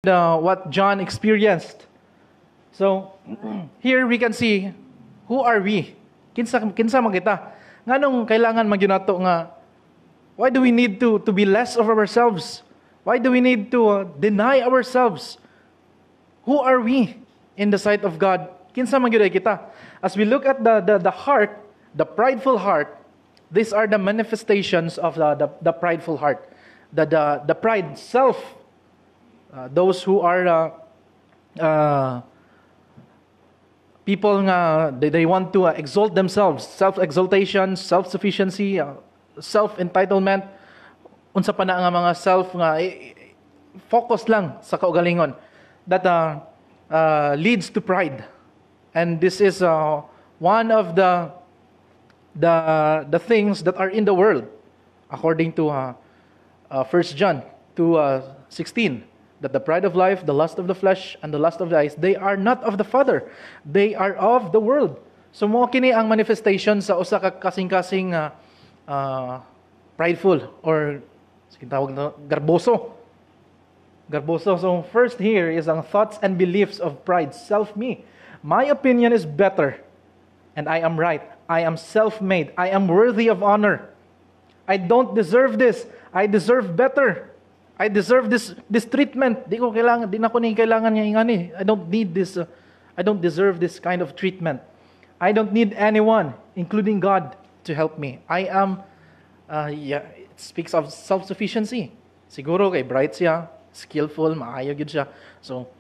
what John experienced. So, here we can see, who are we? Kinsa man kita? Nganong kailangan magyunato nga, why do we need to be less of ourselves? Why do we need to deny ourselves? Who are we in the sight of God? Kinsa man gyud kita? As we look at the heart, the prideful heart, these are the manifestations of the prideful heart. The pride, self. Those who are people nga they want to exalt themselves, self-exaltation, self-sufficiency, self-entitlement, unsa pa na nga mga self nga focus lang sa kaugalingon that leads to pride. And this is one of the things that are in the world, according to 1 John 2:16. That the pride of life, the lust of the flesh, and the lust of the eyes, they are not of the Father. They are of the world. So mo kini ang manifestation sa usa ka kasing-kasing prideful or tawag na garboso. Garboso. So first here is ang thoughts and beliefs of pride. Self-me. My opinion is better, and I am right. I am self-made. I am worthy of honor. I don't deserve this. I deserve better. I deserve this treatment. Di na ko ni kailangan niya ingani. I don't need this. I don't deserve this kind of treatment. I don't need anyone, including God, to help me. I am, it speaks of self-sufficiency. Siguro kay bright siya, skillful, maayo gid siya. So,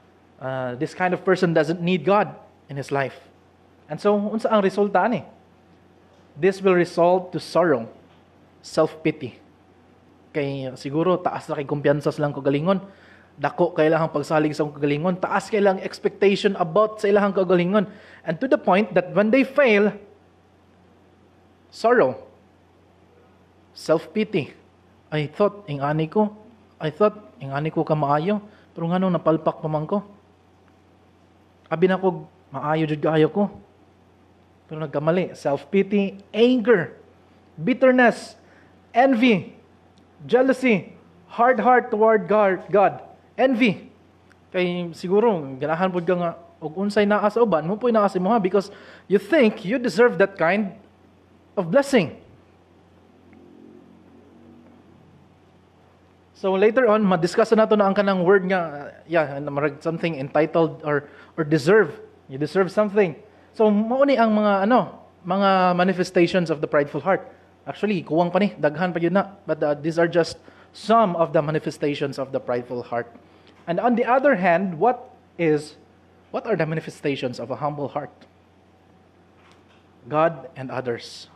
this kind of person doesn't need God in his life. And so, unsa ang resulta ni? This will result to sorrow, self-pity. Kay siguro taas na kay kumpiyansa silang kagalingon, dako kay ilang pagsalig sa kagalingon, taas kay ilang expectation about sa ilang kagalingon, and to the point that when they fail, sorrow, self-pity. I thought ingani ko ka maayo, pero nganong napalpak pa man ko. Abi na ko maayo jud kaayo ko, pero nagkamali. Self-pity, anger, bitterness, envy, jealousy, hard heart toward God, envy. Kay siguro ganahan pud ka nga og unsay naa sa uban mo po'y naa sa imo because you think you deserve that kind of blessing. So later on madiscuss nato na ang kanang word nga something entitled or deserve. You deserve something. So mao ni ang mga mga manifestations of the prideful heart. Actually, kuwang pa ni, daghan pa yun na. But these are just some of the manifestations of the prideful heart. And on the other hand, what are the manifestations of a humble heart? God and others.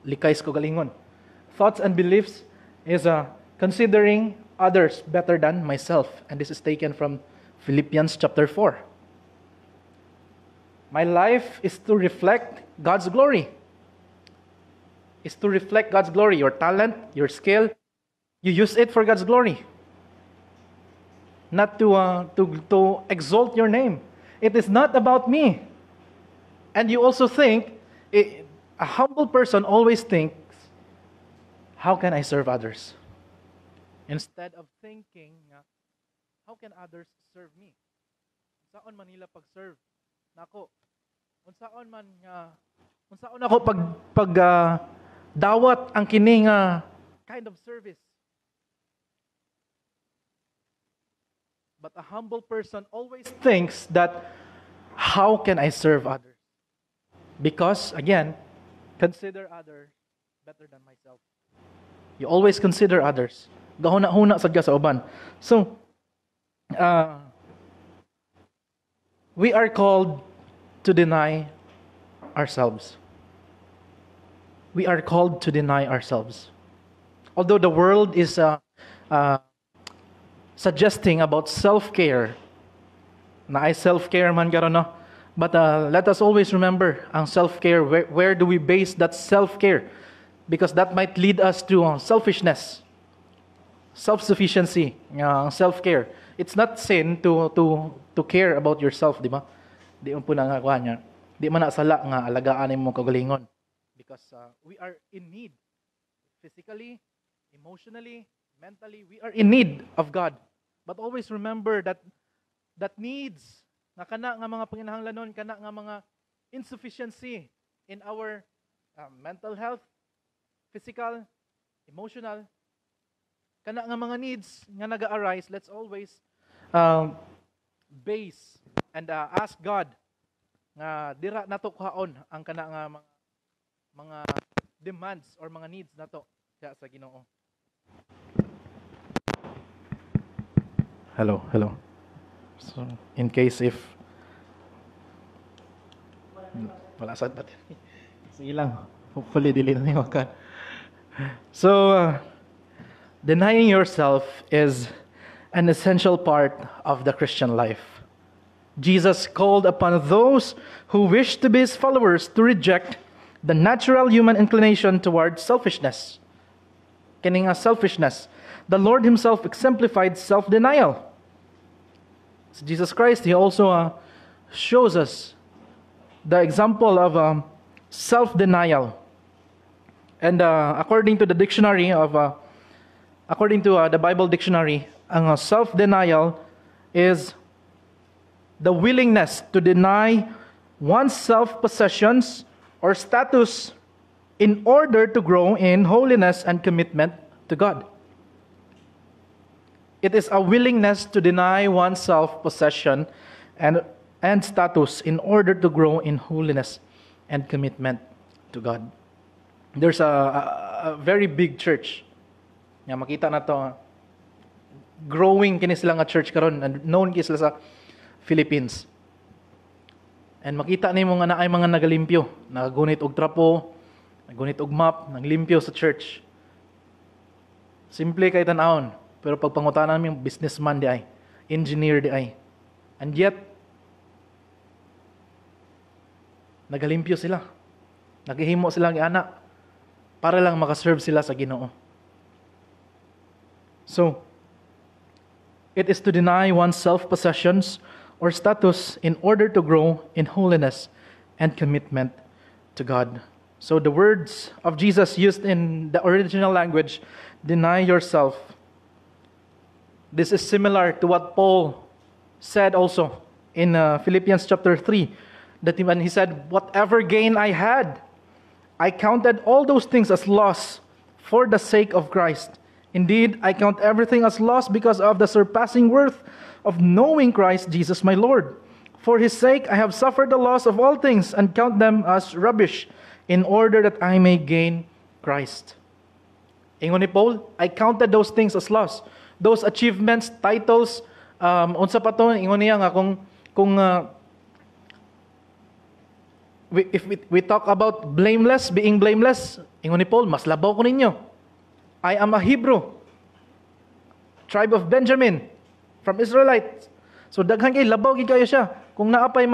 Likay sa kagalingon. Thoughts and beliefs is considering others better than myself. And this is taken from Philippians chapter 4. My life is to reflect God's glory. Is to reflect God's glory. Your talent, your skill, you use it for God's glory. Not to exalt your name. It is not about me. And you also think, a humble person always thinks, how can I serve others? Instead of thinking, how can others serve me? Unsaon man nila pag-serve? Nako, unsaon ako pag dawat ang kining kind of service. But a humble person always thinks that, how can I serve others? Because, again, consider others better than myself. You always consider others. Gahuna-huna sad ka sa uban. So, we are called to deny ourselves. We are called to deny ourselves. Although the world is suggesting about self-care, na ay self-care man karon no, but let us always remember ang self-care. Where do we base that self-care? Because that might lead us to selfishness, self-sufficiency, self-care. It's not sin to care about yourself, di ba? Di mo po nangakuha niya. Di man na sala nga alagaan mo kagalingon. Because we are in need, physically, emotionally, mentally, we are in need of God. But always remember that needs nga kana nga mga panginahanglanon, kana nga mga insufficiency in our mental health, physical, emotional, kana nga mga needs nga naga-arise, let's always base and ask God nga dira nato kuhaon ang kana nga mga demands or mga needs nato diha sa Ginoo. Hello. So, in case if wala sad ba? Sige lang. Hopefully dili na niyo ka. So, denying yourself is an essential part of the Christian life. Jesus called upon those who wish to be his followers to reject the natural human inclination towards selfishness. Kining selfishness. The Lord himself exemplified self-denial. So Jesus Christ, he also shows us the example of self-denial. And according to the dictionary according to the Bible dictionary, ang self-denial is the willingness to deny one's self-possessions or status in order to grow in holiness and commitment to God. It is a willingness to deny one's self-possession and status in order to grow in holiness and commitment to God. There's a very big church. Nga makita na to, growing kini sila nga church karon, and known kini sila sa Philippines. And makita nimo nga naay mga nagalimpyo, nagagunit og trapo, nagunit og map, naglimpyo sa church. Simple kay tan-awon, pero pag pangutanan mo, businessman di ay, engineer di ay. And yet nagalimpyo sila. Naghihimo sila ng anak para lang makaserve sila sa Ginoo. So, it is to deny one's self-possessions or status in order to grow in holiness and commitment to God. So the words of Jesus used in the original language, deny yourself. This is similar to what Paul said also in Philippians chapter 3, that when he said, whatever gain I had, I counted all those things as loss for the sake of Christ. Indeed, I count everything as loss because of the surpassing worth of knowing Christ Jesus my Lord. For his sake I have suffered the loss of all things and count them as rubbish, in order that I may gain Christ. Ingon ni Paul, I counted those things as loss. Those achievements, titles, unsa pa to, ingon niya nga if we talk about being blameless, ingon ni Paul, mas labaw ko ninyo. I am a Hebrew, tribe of Benjamin, from Israelites. So daghan kay labaw gid kayo siya. Kung naapay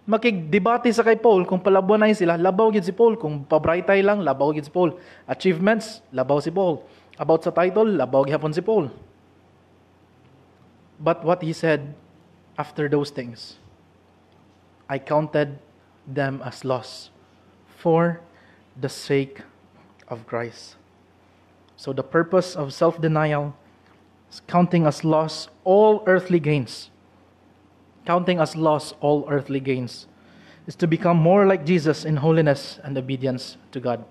makigdebate sa kay Paul, kung palabuanay sila, labaw gid si Paul. Kung pabrightay lang, labaw gid si Paul. Achievements, labaw si Paul. About sa title, labaw gihapon si Paul. But what he said after those things, I counted them as loss for the sake of Christ. So the purpose of self-denial is counting as loss all earthly gains. Counting as loss all earthly gains is to become more like Jesus in holiness and obedience to God.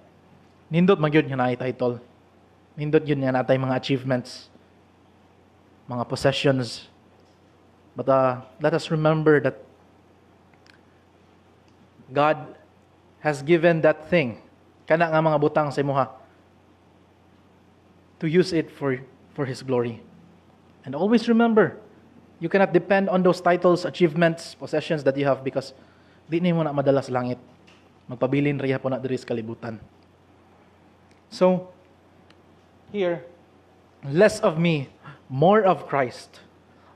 Nindot magyud nga naay title. Nindot yun nga natay mga achievements, mga possessions. But let us remember that God has given that thing, kana nga mga butang sa imuha, to use it for His glory. And always remember, you cannot depend on those titles, achievements, possessions that you have, because di na mo na madala sa langit. Magpabilin riya po na diri sa kalibutan. So, here, less of me, more of Christ.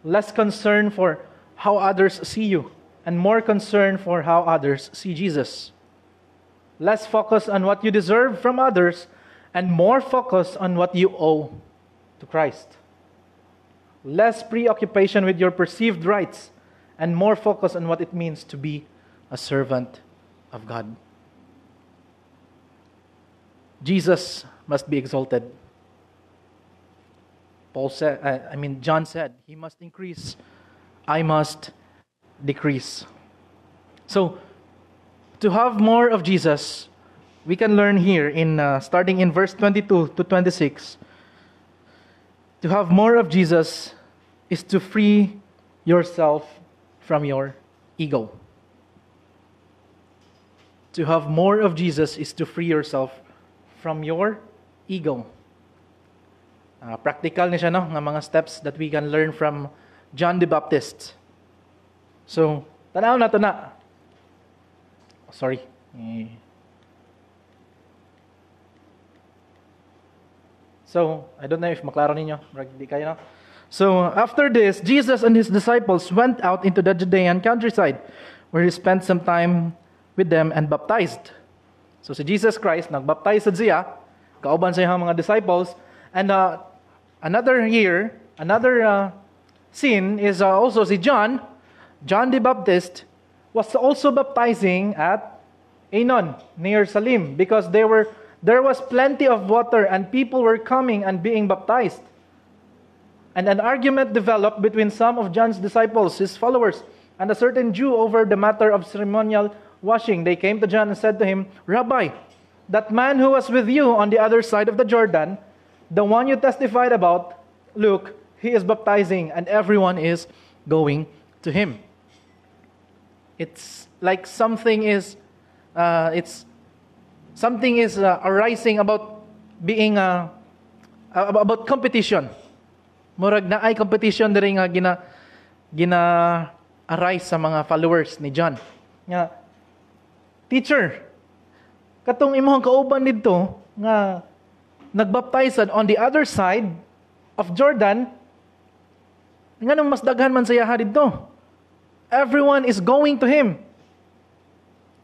Less concern for how others see you, and more concern for how others see Jesus. Less focus on what you deserve from others, and more focus on what you owe to Christ. Less preoccupation with your perceived rights, and more focus on what it means to be a servant of God. Jesus must be exalted. John said, he must increase, I must decrease. So, to have more of Jesus, we can learn here in starting in verse 22 to 26. To have more of Jesus is to free yourself from your ego. To have more of Jesus is to free yourself from your ego. Practical na siya, no? Nga mga steps that we can learn from John the Baptist. So, tanaw na ito na. Sorry. So, I don't know if maklaro ninyo. Hindi kayo, no? So, after this, Jesus and His disciples went out into the Judean countryside, where He spent some time with them and baptized. So, si Jesus Christ, nagbaptize siya, kauban sa mga disciples, and another scene is also si John the Baptist, was also baptizing at Aenon, near Salim, because there was plenty of water and people were coming and being baptized. And an argument developed between some of John's disciples, his followers, and a certain Jew over the matter of ceremonial washing. They came to John and said to him, "Rabbi, that man who was with you on the other side of the Jordan, the one you testified about, look, he is baptizing and everyone is going to him." It's like something is arising about being about competition. Murag na ay competition diri nga arise sa mga followers ni John. Nga, teacher, katong imong kauban didto nga nagbaptizan on the other side of Jordan, nga nang mas daghan man sa yaha didto. Everyone is going to him.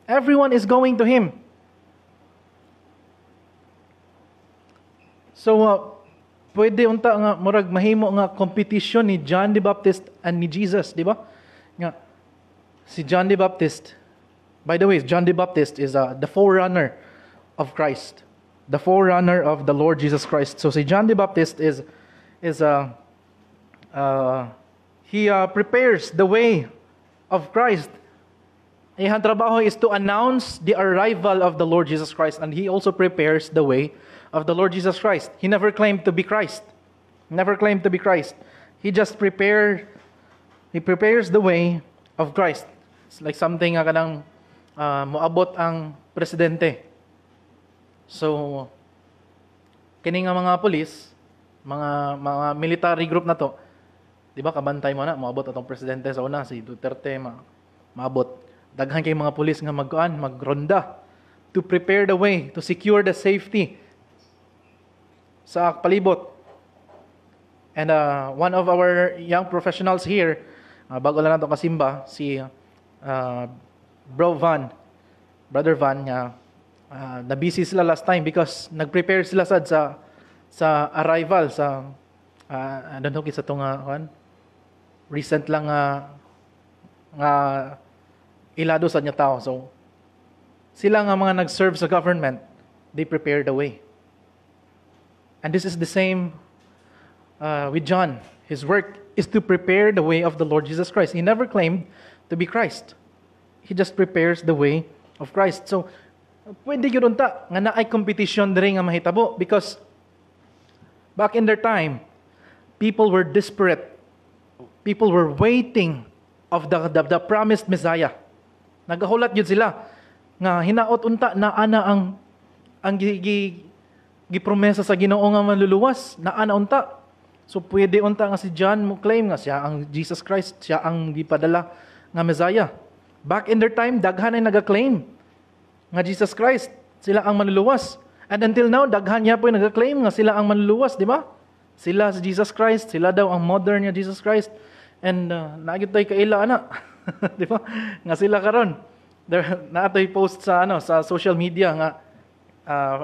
Everyone is going to him. So, pwede unta nga murag mahimo nga competition ni John the Baptist and ni Jesus, di ba? Nga si John the Baptist, by the way, John the Baptist is the forerunner of Christ, the forerunner of the Lord Jesus Christ. So si John the Baptist he prepares the way of Christ. Iyang trabaho is to announce the arrival of the Lord Jesus Christ, and he also prepares the way of the Lord Jesus Christ. He never claimed to be Christ. Never claimed to be Christ. He just prepares the way of Christ. It's like something nga kanang moabot ang presidente. So kini nga mga pulis, mga military group na to, di ba kabantay mo na moabot atong presidente sa una si Duterte, maabot. Daghan kay mga pulis nga magronda to prepare the way, to secure the safety sa palibot. And one of our young professionals here, bago lang natin kasimba, si Brother Van, na-busy sila last time because nag-prepare sila sa arrival, sa, I don't know, kisa itong recent lang ilado sa niya tao. So, sila nga mga nag-serve sa government, they prepare the way. And this is the same with John. His work is to prepare the way of the Lord Jesus Christ. He never claimed to be Christ. He just prepares the way of Christ. So, pwede yun unta nga naay competition diri nga mahitabo because back in their time, people were desperate. People were waiting of the promised Messiah. Nagahulat yun sila nga hinaot unta na ana ang gipromesa sa Ginoo nga maluluwas, na ana unta. So pwede unta nga si John mo claim nga siya ang Jesus Christ, siya ang gipadala nga Messiah. Back in their time, daghan ay nagaklaim nga Jesus Christ, sila ang manluluwas. And until now, daghan niya po ay nagaklaim nga sila ang manluluwas, di ba? Sila si Jesus Christ, sila daw ang modern nga Jesus Christ. And naagit tayo kaila, ana. Di ba? Nga sila karon. Naatoy post sa sa social media nga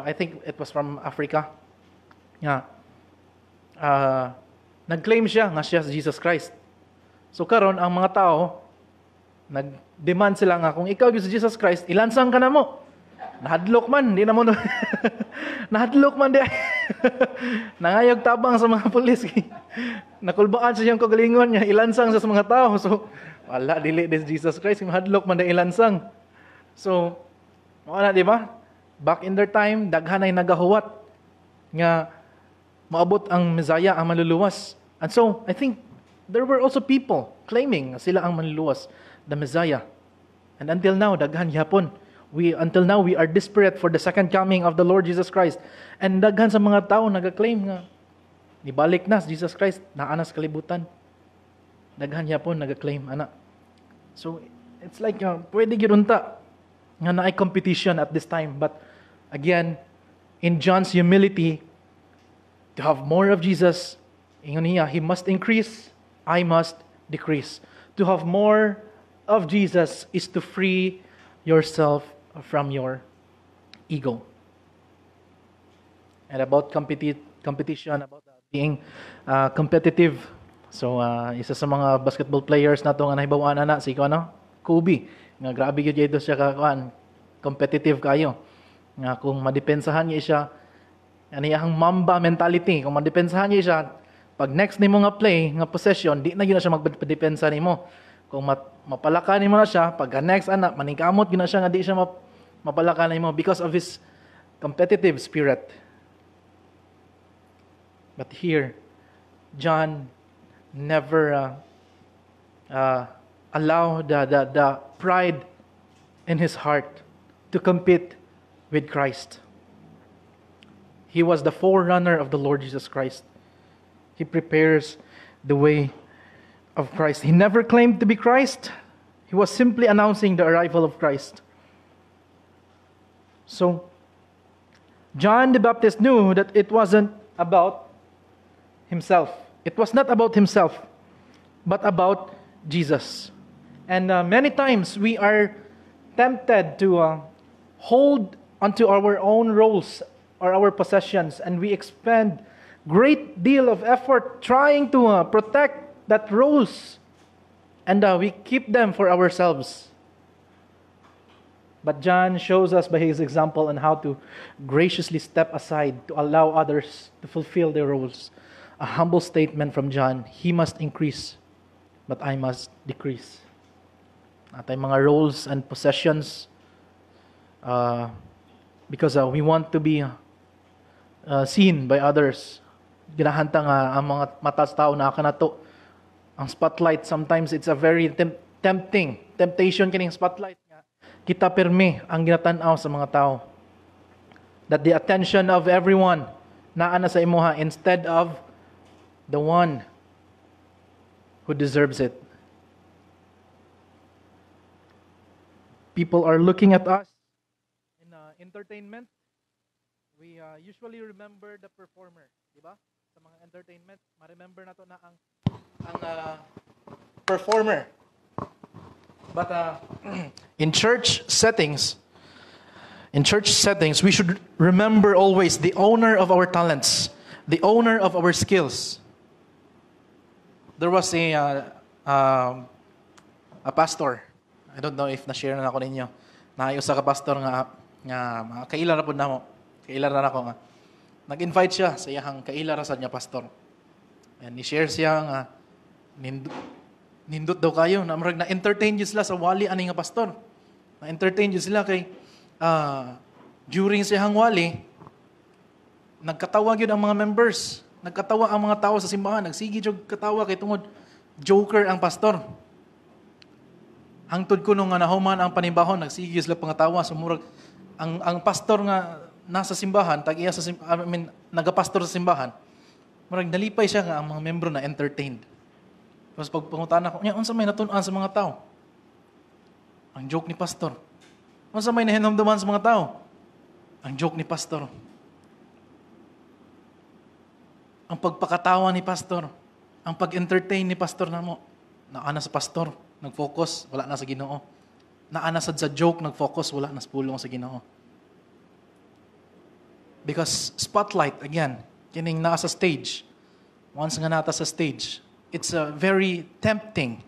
I think it was from Africa. Nga nag-claim siya nga siya si Jesus Christ. So karon ang mga tao nag-demand sila nga kung ikaw si Jesus Christ, ilansang ka na mo. Nahadlok man, di na mo nahadlok man di. Nangayog tabang sa mga pulis. Nakulbaan sa siyang kagalingon niya, ilansang sa mga tao. So, wala, dili this Jesus Christ, mahadlok man na ilansang. So, wala, di ba? Back in their time, daghan ay nagahuwat nga maabot ang Messiah, ang manluluwas. And so, I think there were also people claiming sila ang manluluwas, the Messiah. And until now, daghan yapon. Until now, we are desperate for the second coming of the Lord Jesus Christ. And daghan sa mga tao nag-claim nga, nibalik na si Jesus Christ, naanas kalibutan. Daghan yapon nag-claim, ana. So, it's like, pwede girunta nga na ay competition at this time. But again, in John's humility, to have more of Jesus, ingon niya, He must increase, I must decrease. To have more of Jesus is to free yourself from your ego. And about competition, about being competitive. So, isa sa mga basketball players na ito nga nahibawan na si Kobe. Nga grabe yun dito siya competitive kayo. Nga kung madepensahan niya siya, ano yung Mamba mentality, kung madepensahan niya siya, pag next ni mo nga play, nga possession, di na yun na siya magdepensa ni mo. Kung mapalakan ni mo na siya, pag next anak, maningkamot yun na siya nga di siya mapalakan ni mo because of his competitive spirit. But here, John never allow the pride in his heart to compete with Christ. He was the forerunner of the Lord Jesus Christ. He prepares the way of Christ. He never claimed to be Christ. He was simply announcing the arrival of Christ. So, John the Baptist knew that it wasn't about himself. It was not about himself, but about Jesus. And many times we are tempted to hold onto our own roles or our possessions, and we expend great deal of effort trying to protect that roles, and we keep them for ourselves. But John shows us by his example on how to graciously step aside to allow others to fulfill their roles. A humble statement from John, He must increase, but I must decrease. Atay mga roles and possessions, because we want to be seen by others. Ginahanta nga ang mga matas tao na kanato ang spotlight. Sometimes it's a very temptation kining spotlight nga kita permi ang ginatan-aw sa mga tao, that the attention of everyone naa na sa imuha instead of the one who deserves it. People are looking at us in entertainment. We usually remember the performer, di ba? Sa mga entertainment, ma-remember na to na ang performer. But in church settings, we should remember always the owner of our talents, the owner of our skills. There was a pastor. I don't know if na-share na ako ninyo. Naayo sa pastor nga kailan na po na mo. Kailan na ako nga. Nag-invite siya sa iyang kailarasan niya, pastor. And ni-share siya nga, nindot daw kayo, na-entertain niyo sila sa wali ani nga pastor. Na-entertain niyo sila kay, during siyang wali, nagkatawa yun ang mga members. Nagkatawa ang mga tao sa simbahan. Nagsigi yung katawa kay tungod joker ang pastor. Hangtod ko nung nahuman ang panibahon, nagsigi sila pangatawa. Sumurag, ang pastor nga nasa simbahan, nagapastor sa simbahan, marag nalipay siya nga ang mga membro na entertained. Tapos pag pangutan ako, unsa may natunan sa mga tao? Ang joke ni pastor. Unsa may nahinumduman sa mga tao? Ang joke ni pastor. Ang pagpakatawa ni pastor, ang pag-entertain ni pastor namo, naana sa pastor, nag-focus, wala na sa Ginoo. Naana sa joke, nag-focus, wala na sa pulong sa Ginoo. Because spotlight, again, kining nasa stage. Once nga nata sa stage, it's very tempting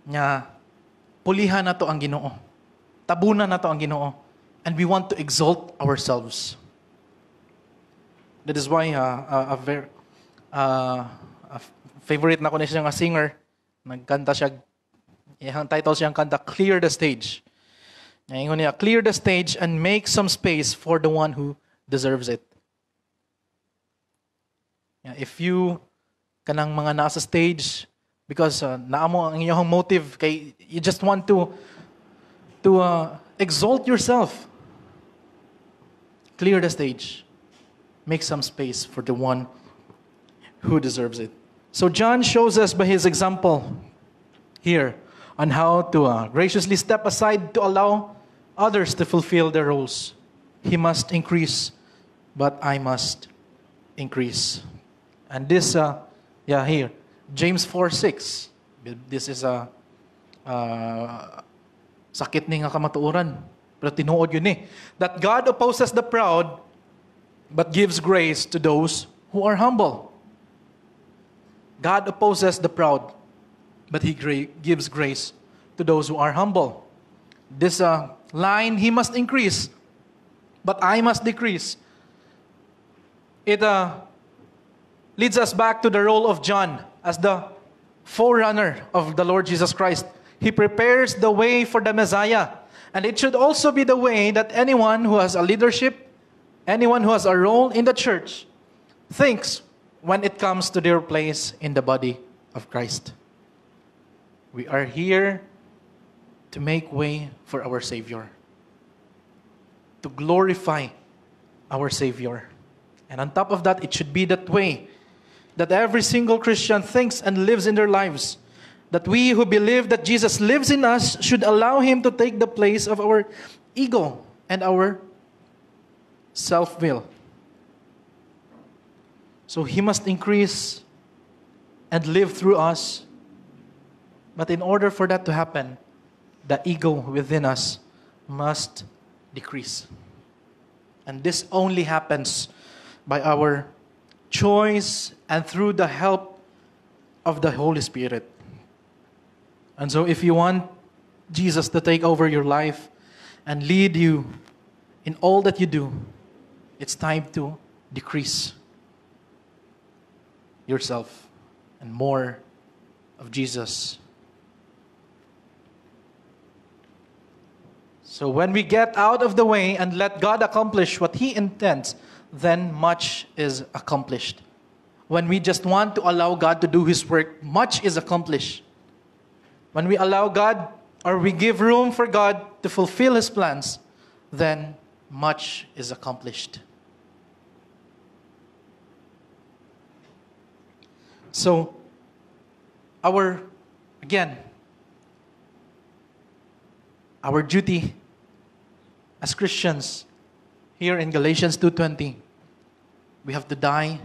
nga pulihan na to ang Ginoo. Tabunan na to ang Ginoo. And we want to exalt ourselves. That is why a very favorite na ko na siya nga singer, nagkanta siya, iyang title siyang kanta, Clear the Stage. Ngayon niya, clear the stage and make some space for the one who deserves it. If you kanang mga nasa stage because naamo ang iyong motive kay you just want to exalt yourself, clear the stage. Make some space for the one who deserves it. So John shows us by his example here on how to graciously step aside to allow others to fulfill their roles. He must increase, but I must increase. And this, here, James 4:6. This is a sakit ni nga kamatuoran. Pero tinuod yun eh. That God opposes the proud, but gives grace to those who are humble. God opposes the proud, but He gives grace to those who are humble. This line, He must increase, but I must decrease. It leads us back to the role of John as the forerunner of the Lord Jesus Christ. He prepares the way for the Messiah. And it should also be the way that anyone who has a leadership, anyone who has a role in the church, thinks when it comes to their place in the body of Christ. We are here to make way for our Savior, to glorify our Savior. And on top of that, it should be that way that every single Christian thinks and lives in their lives. That we who believe that Jesus lives in us should allow Him to take the place of our ego and our self-will. So He must increase and live through us. But in order for that to happen, the ego within us must decrease. And this only happens by our choice and through the help of the Holy Spirit. And so if you want Jesus to take over your life and lead you in all that you do, it's time to decrease yourself and more of Jesus. So when we get out of the way and let God accomplish what He intends, then much is accomplished. When we just want to allow God to do His work, much is accomplished. When we allow God or we give room for God to fulfill His plans, then much is accomplished. So, our duty as Christians here in Galatians 2:20, we have to die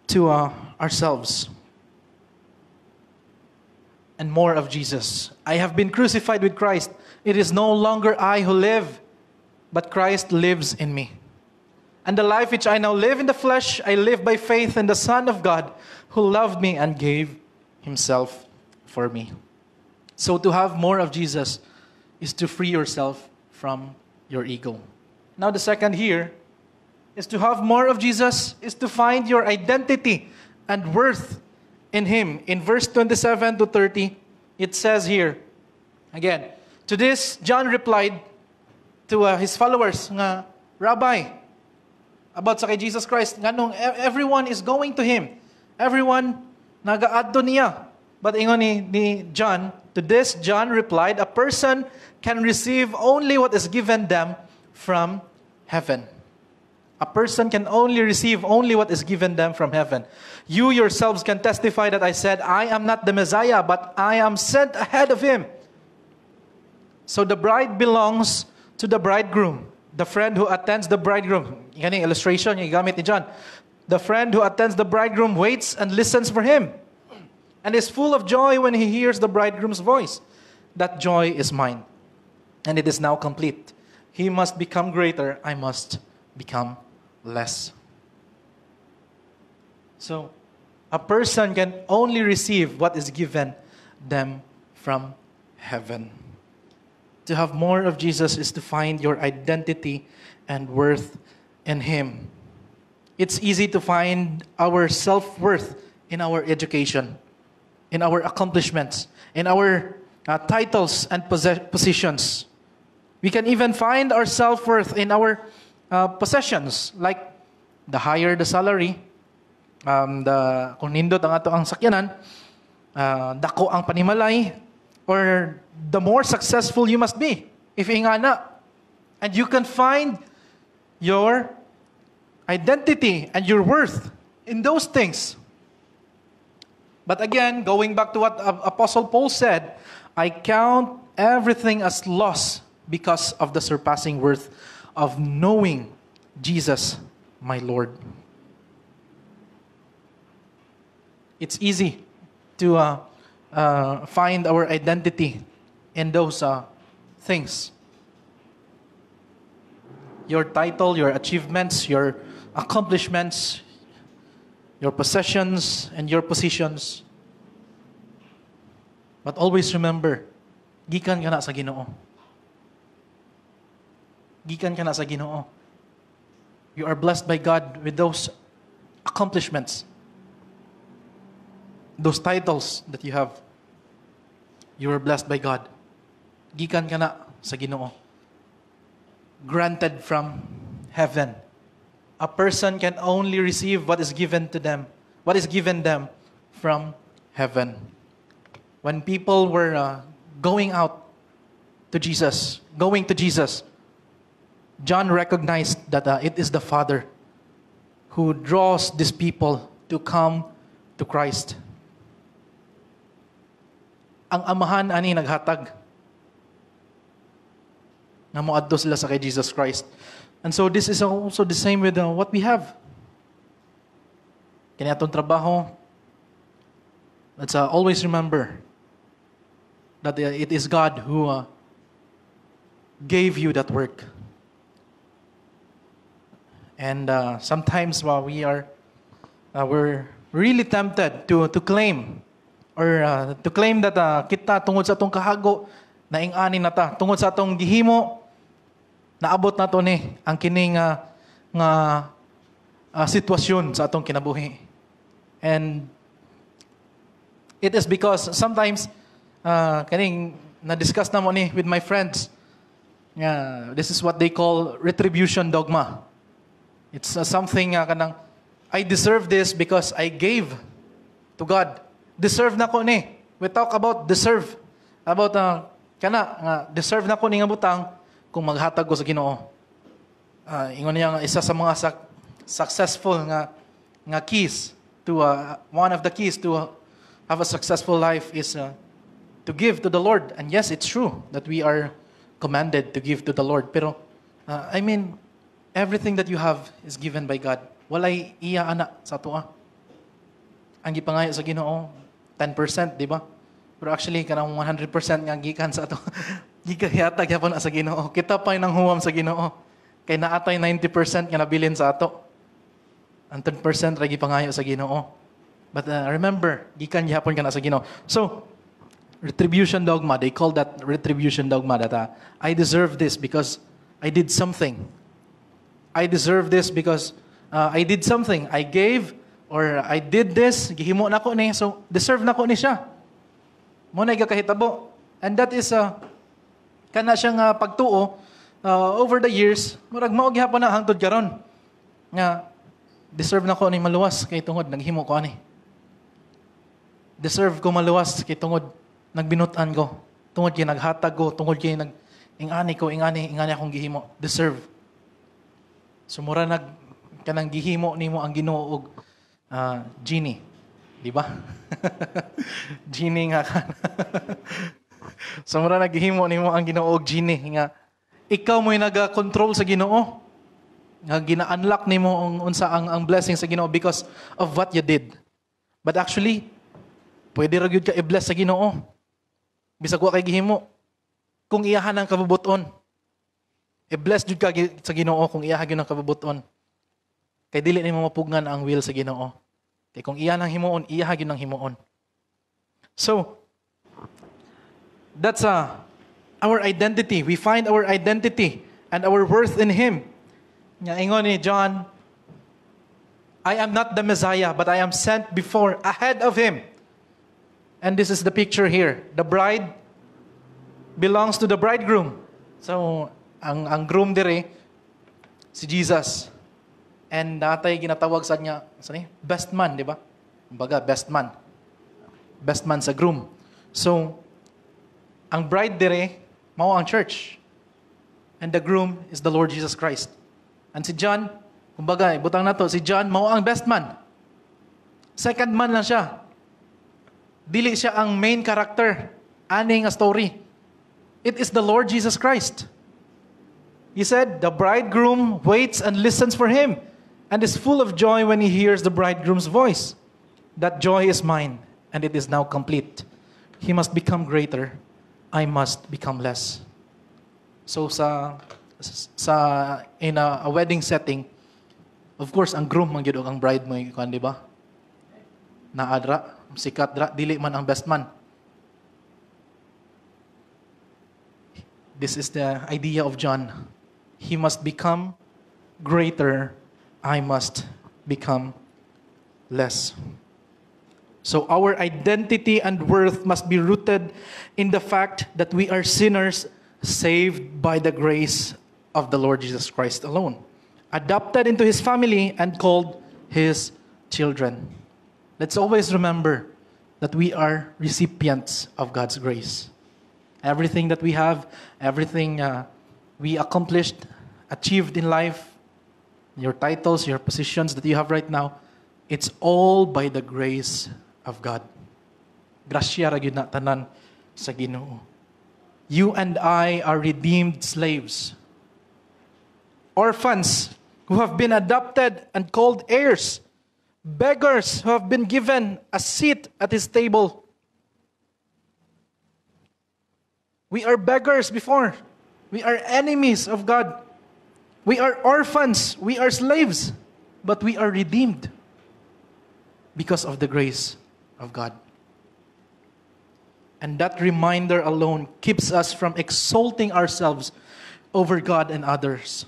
to ourselves and more of Jesus. I have been crucified with Christ. It is no longer I who live, but Christ lives in me. And the life which I now live in the flesh, I live by faith in the Son of God, who loved me and gave Himself for me. So to have more of Jesus is to free yourself from your ego. Now the second here is to have more of Jesus is to find your identity and worth in Him. In verse 27 to 30, it says here, again, to this John replied to his followers, nga, Rabbi, about sa kay Jesus Christ, nganong everyone is going to Him. Everyone nagaadto niya. But ingon ni John, to this John replied, a person can receive only what is given them from heaven. A person can only receive only what is given them from heaven. You yourselves can testify that I said, I am not the Messiah, but I am sent ahead of Him. So the bride belongs to the bridegroom. The friend who attends the bridegroom. Yan yung illustration yung gamit ni John. The friend who attends the bridegroom waits and listens for him, and is full of joy when he hears the bridegroom's voice. That joy is mine, and it is now complete. He must become greater, I must become less. So, a person can only receive what is given them from heaven. To have more of Jesus is to find your identity and worth in Him. It's easy to find our self-worth in our education, in our accomplishments, in our titles and positions. We can even find our self-worth in our possessions, like the higher the salary, kung nindot ang ato ang sakyanan, dako ang panimalay, or the more successful you must be, if ingana. And you can find your identity and your worth in those things. But again, going back to what Apostle Paul said, I count everything as loss because of the surpassing worth of knowing Jesus, my Lord. It's easy to find our identity in those things. Your title, your achievements, your accomplishments, your possessions, and your positions. But always remember, gikan ka na sa Ginoo. Gikan ka na sa Ginoo. You are blessed by God with those accomplishments, those titles that you have. You are blessed by God. Gikan ka na sa Ginoo. Granted from heaven. A person can only receive what is given to them, what is given them from heaven. When people were going to Jesus, John recognized that it is the Father who draws these people to come to Christ. Ang amahan ani naghatag na moadto sila sa kay Jesus Christ. And so this is also the same with what we have. Kani atong trabaho, let's always remember that it is God who gave you that work. And sometimes we're really tempted to claim or to claim that kita tungod sa atong kahago na ingani na ta, tungod sa atong gihimo naabot nato ni ang kining sitwasyon sa atong kinabuhi. And it is because sometimes kaning na-discuss na mo ni with my friends. This is what they call retribution dogma. It's something kanang I deserve this because I gave to God. Deserve na ko ni. We talk about deserve. About deserve na ko ni nga butang kung maghatag ko sa Ginoo. Ingon niya isa sa mga successful nga keys to one of the keys to have a successful life is to give to the Lord. And yes, it's true that we are commanded to give to the Lord. Pero I mean, everything that you have is given by God. Walay iya ana sa tuwa. Ang gipangayo sa Ginoo 10%, di ba? Pero actually kanang 100% nga gikan sa ato. Gigayatag yapon sa Ginoo. Kita pa'y nang huwam sa Ginoo. Kay naatay 90% nga nabilin sa ato. Ang 10% ra gipangayo sa Ginoo. But remember, gikan yapon ka na sa Ginoo. So, retribution dogma, they call that retribution dogma that I deserve this because I did something. I deserve this because I did something. I gave or I did this, gihimo na ko ni, so deserve na ko ni siya. Mo na gakahitabo. And that is kana siyang pagtuo over the years, murag mao gihapon na hangtod karon. Nga deserve na ko ni maluwas kay tungod naghimo ko ani. Deserve ko maluwas kay tungod nagbinutan ko. Tungod kay naghatag ko, tungod kay ingani akong gihimo. Deserve. Sumura kanang gihimo nimo ang Ginoo og genie, di ba? Genie nga ka. Sumura naghihimo nimo ang Ginoo og genie nga ikaw mo'y naga-control sa Ginoo. Nga gina-unlock nimo unsa ang blessing sa Ginoo because of what you did. But actually, pwede ra gyud ka i-bless sa Ginoo. Bisag wa kay gihimo. Kung iyahan ang kabubuton. I-bless jud ka sa Ginoo kung iyahan gyud ang kabubuton. Kay dili nimo mapugnan ang will sa Ginoo. Kay kung iyahan ang himuon, iyahan gyud ang himuon. So, that's our identity. We find our identity and our worth in Him. Nga ingon ni John, I am not the Messiah, but I am sent before, ahead of him. And this is the picture here. The bride belongs to the bridegroom. So, ang groom dire, si Jesus. And natay ginatawag sa niya, best man, di ba? Kumbaga, best man. Best man sa groom. So, ang bride dire, mao ang church. And the groom is the Lord Jesus Christ. And si John, kumbaga, butang na to, si John, mao ang best man. Second man lang siya. Dili siya ang main character. Aning a story. It is the Lord Jesus Christ. He said, the bridegroom waits and listens for him and is full of joy when he hears the bridegroom's voice. That joy is mine, and it is now complete. He must become greater. I must become less. So in a wedding setting, of course, ang groom man gyud ang bride mo ikuan, di ba? Naadra, sikat dra, dili man ang best man. This is the idea of John. He must become greater. I must become less. So our identity and worth must be rooted in the fact that we are sinners saved by the grace of the Lord Jesus Christ alone, adopted into His family and called His children. Let's always remember that we are recipients of God's grace. Everything that we have, everything we accomplished, achieved in life, your titles, your positions that you have right now, it's all by the grace of God. Grasya ra gyud na tanan sa Ginoo. You and I are redeemed slaves, orphans who have been adopted and called heirs, beggars who have been given a seat at His table. We are beggars before. We are enemies of God. We are orphans. We are slaves. But we are redeemed because of the grace of God. And that reminder alone keeps us from exalting ourselves over God and others,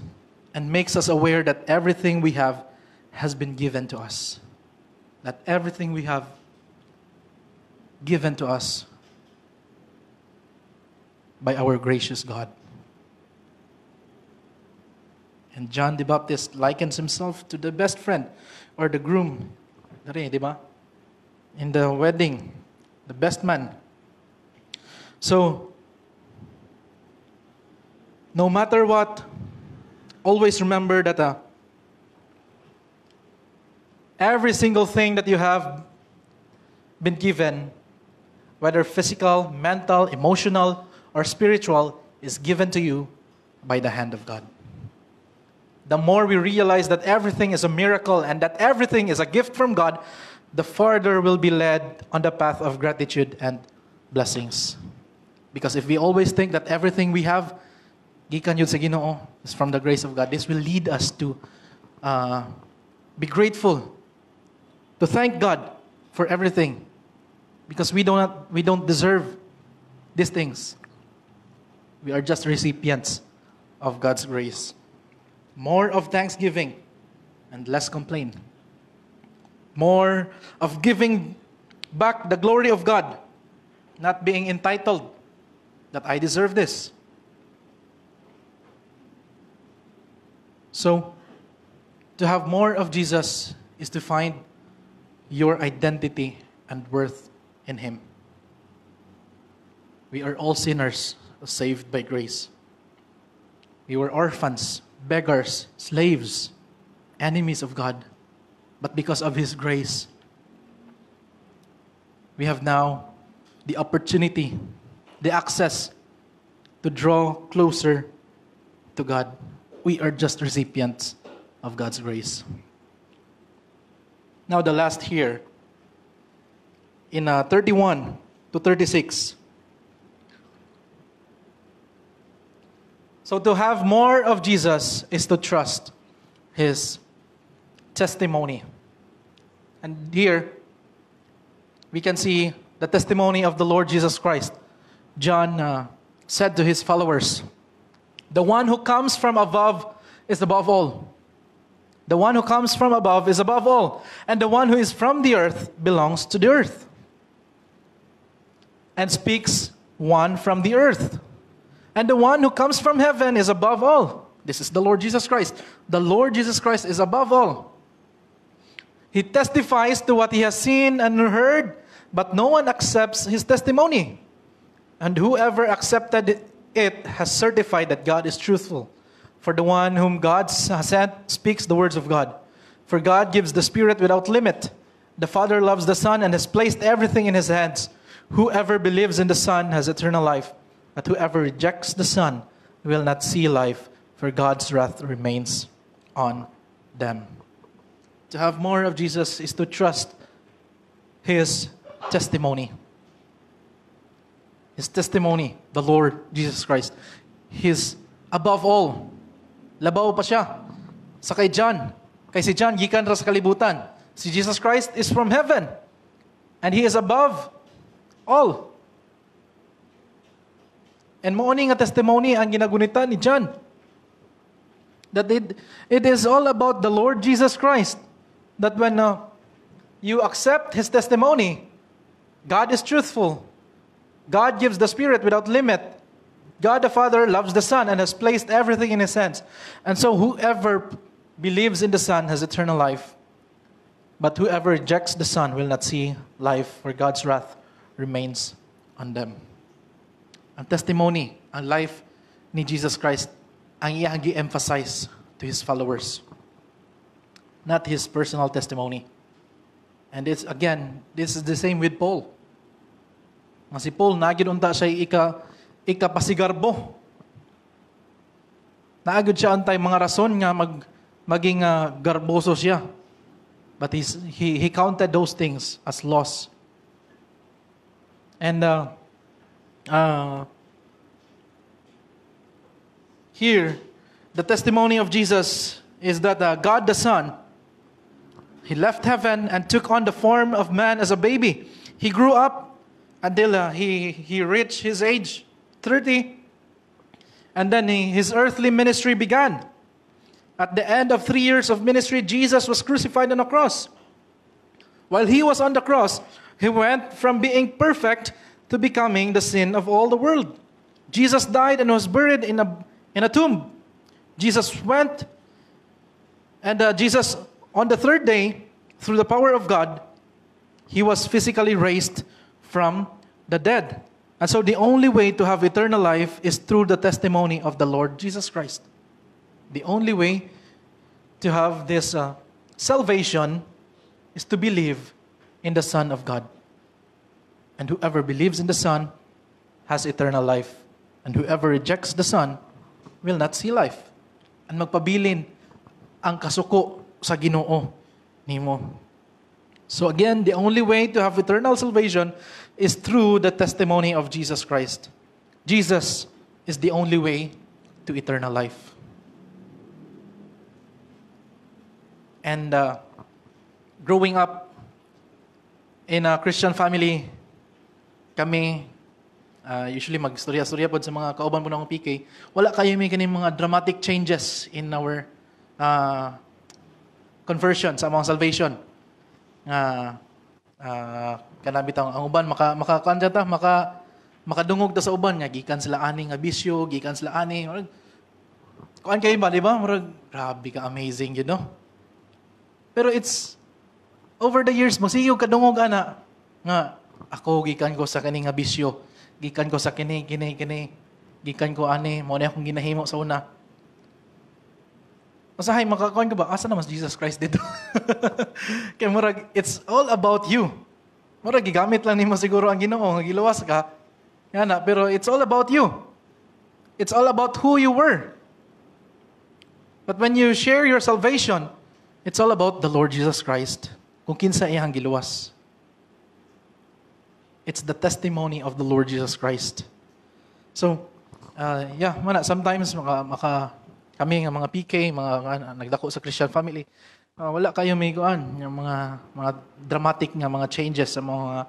and makes us aware that everything we have has been given to us. That everything we have given to us by our gracious God. And John the Baptist likens himself to the best friend or the groom. Dari, di ba? In the wedding, the best man. So, no matter what, always remember that every single thing that you have been given, whether physical, mental, emotional, or spiritual, is given to you by the hand of God. The more we realize that everything is a miracle and that everything is a gift from God, the farther we'll be led on the path of gratitude and blessings. Because if we always think that everything we have, gikan yun sa Ginoo, is from the grace of God, this will lead us to be grateful, to thank God for everything, because we don't deserve these things. We are just recipients of God's grace. More of thanksgiving and less complaint. More of giving back the glory of God, not being entitled that I deserve this. So, to have more of Jesus is to find your identity and worth in Him. We are all sinners saved by grace. We were orphans, beggars, slaves, enemies of God. But because of His grace, we have now the opportunity, the access to draw closer to God. We are just recipients of God's grace. Now the last here, in 31 to 36. So to have more of Jesus is to trust His testimony. And here, we can see the testimony of the Lord Jesus Christ. John said to his followers, "The one who comes from above is above all. The one who comes from above is above all, and the one who is from the earth belongs to the earth, and speaks one from the earth. And the one who comes from heaven is above all. This is the Lord Jesus Christ. The Lord Jesus Christ is above all. He testifies to what he has seen and heard, but no one accepts his testimony. And whoever accepted it has certified that God is truthful. For the one whom God has sent speaks the words of God. For God gives the Spirit without limit. The Father loves the Son and has placed everything in his hands. Whoever believes in the Son has eternal life, but whoever rejects the Son will not see life, for God's wrath remains on them. To have more of Jesus is to trust his testimony. His testimony, the Lord Jesus Christ. He's above all. Labaw pa siya. Sa kay John. Kay si John, gikan ra sa kalibutan. Si Jesus Christ is from heaven. And he is above all. And mauni nga testimony ang ginagunita ni John. That it is all about the Lord Jesus Christ. That when you accept his testimony, God is truthful. God gives the Spirit without limit. God the Father loves the Son and has placed everything in his hands. And so whoever believes in the Son has eternal life. But whoever rejects the Son will not see life, for God's wrath remains on them. Ang testimony, ang life ni Jesus Christ, ang iyang gi-emphasize to his followers. Not his personal testimony. And this is the same with Paul. Nga si Paul, nagidunta siya ikapasigarbo. Naagod siya antay mga rason nga maging garboso siya. But he counted those things as loss. And here, the testimony of Jesus is that God the Son, he left heaven and took on the form of man as a baby. He grew up until he reached his age 30. And then his earthly ministry began. At the end of 3 years of ministry, Jesus was crucified on a cross. While he was on the cross, he went from being perfect to becoming the sin of all the world. Jesus died and was buried in a tomb. Jesus went, and Jesus, on the third day, through the power of God, he was physically raised from the dead. And so the only way to have eternal life is through the testimony of the Lord Jesus Christ. The only way to have this salvation is to believe in the Son of God. And whoever believes in the Son has eternal life. And whoever rejects the Son will not see life. And magpabilin ang kasuko sa Ginoo nimo. So again, the only way to have eternal salvation is through the testimony of Jesus Christ. Jesus is the only way to eternal life. And growing up in a Christian family, kami, usually magstorya-storya po sa mga kauban po ng PK, wala kayo may kaning mga dramatic changes in our conversion, sa mga salvation. Kanami tang ang uban makadungog ta sa uban nga gikan sila ani nga bisyo, gikan sila ani. Kuan kayo ba, di ba? Grabe ka, amazing, you know? Pero it's over the years magsiyog kadungog ana nga ako gikan ko sa kani nga bisyo, gikan ko sa kini gikan ko ani mo na akong ginahimo sa una. Masahay makakuan ka ba asa na mas Jesus Christ dito? Kay murag it's all about you. Murag gigamit lang nimo siguro ang Ginoo nga giluwas ka. Yana, pero it's all about you. It's all about who you were. But when you share your salvation, it's all about the Lord Jesus Christ. Kung kinsa iyang giluwas. It's the testimony of the Lord Jesus Christ. So, sometimes kami nga mga PK, mga nagdako sa Christian family, wala kayo may kuan, yung mga dramatic nga mga changes sa mga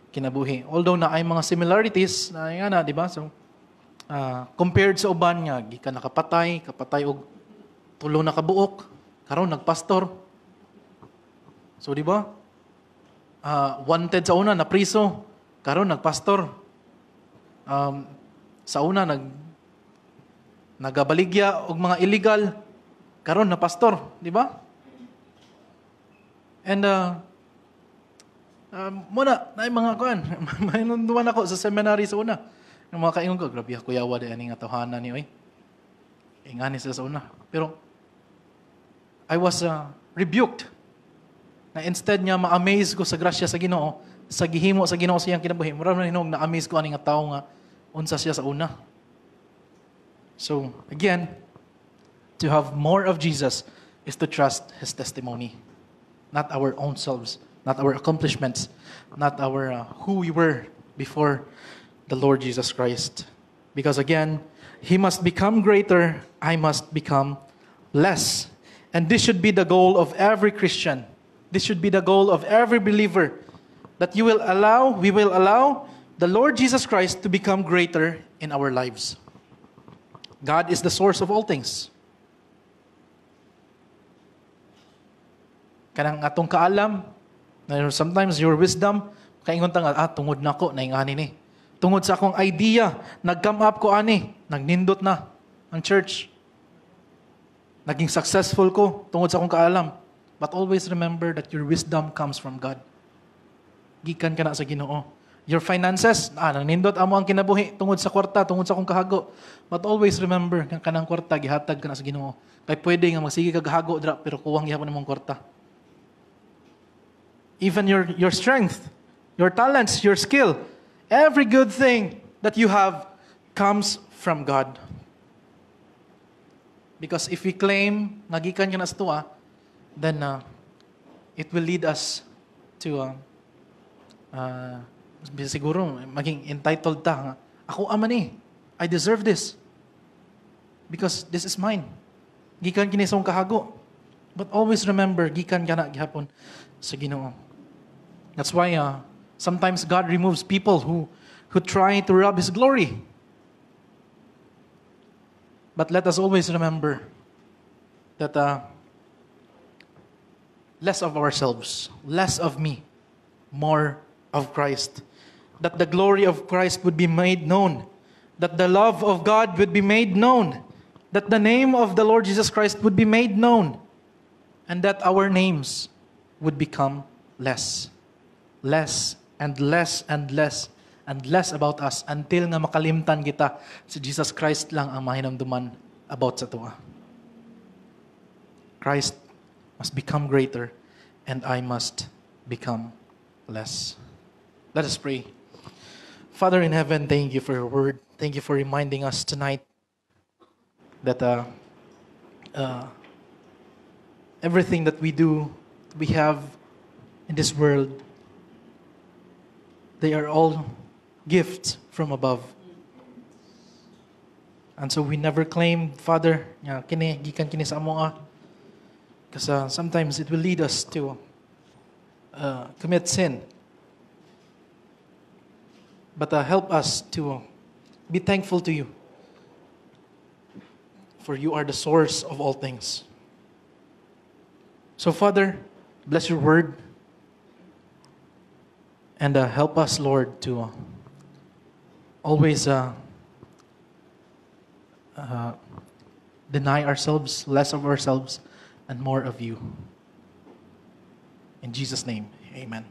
kinabuhi. Although na ay mga similarities, di ba? So, compared sa uban nga, gikan nakapatay og tulo na kabuok, karon nagpastor. So di ba? Wanted sa una na priso, karon nagpastor. Sa una nagabaligya og mga illegal, karon na pastor, di ba? And muna na mga kuan, mainunduan ako sa seminary sa una. Yung mga kaingon ko, grabe ako yawa di ani nga tawhanan ni oy. Ingani sa una. Pero I was rebuked na instead niya ma-amaze ko sa grasya sa Ginoo, sa gihimo sa Ginoo siyang kinabuhi. Mura man hinog na amaze ko ani nga tawo nga unsa siya sa una. So, again, to have more of Jesus is to trust His testimony. Not our own selves, not our accomplishments, not our who we were before the Lord Jesus Christ. Because again, He must become greater, I must become less. And this should be the goal of every Christian. This should be the goal of every believer. That we will allow the Lord Jesus Christ to become greater in our lives. God is the source of all things. Kanang atong kaalam, sometimes your wisdom, kaingon ta nga, tungod nako naingani ni. Tungod sa akong idea, nag-come up ko ani, nagnindot na ang church. Naging successful ko tungod sa akong kaalam. But always remember that your wisdom comes from God. Gikan ka na sa Ginoo. Your finances, nagnindot amo ang kinabuhi tungod sa kwarta, tungod sa akong kahago. But always remember, kang kanang kwarta, gihatag ka na sa Ginoo. Kay pwede nga magsige ka gahago dra, pero kuwang gihapon mong kwarta. Even your strength, your talents, your skill, every good thing that you have comes from God. Because if we claim nagikan ka na sa tuwa, then it will lead us to siguro maging entitled ta. Ako ama ni, I deserve this. Because this is mine. Gikan kini sa kahago. But always remember, gikan ka na gihapon sa Ginoo. That's why sometimes God removes people who try to rob His glory. But let us always remember that less of ourselves, less of me, more of Christ. That the glory of Christ would be made known. That the love of God would be made known. That the name of the Lord Jesus Christ would be made known. And that our names would become less. Less and less and less and less about us until nga makalimtan kita si Jesus Christ lang ang mahinamduman about sa tuwa. Christ must become greater and I must become less. Let us pray. Father in heaven, thank you for your word. Thank you for reminding us tonight that everything that we do, we have in this world, they are all gifts from above. And so we never claim, Father, gikan kini sa amo because sometimes it will lead us to commit sin. But help us to be thankful to you. For you are the source of all things. So Father, bless your word. And help us, Lord, to always deny ourselves, less of ourselves, and more of you. In Jesus' name, amen.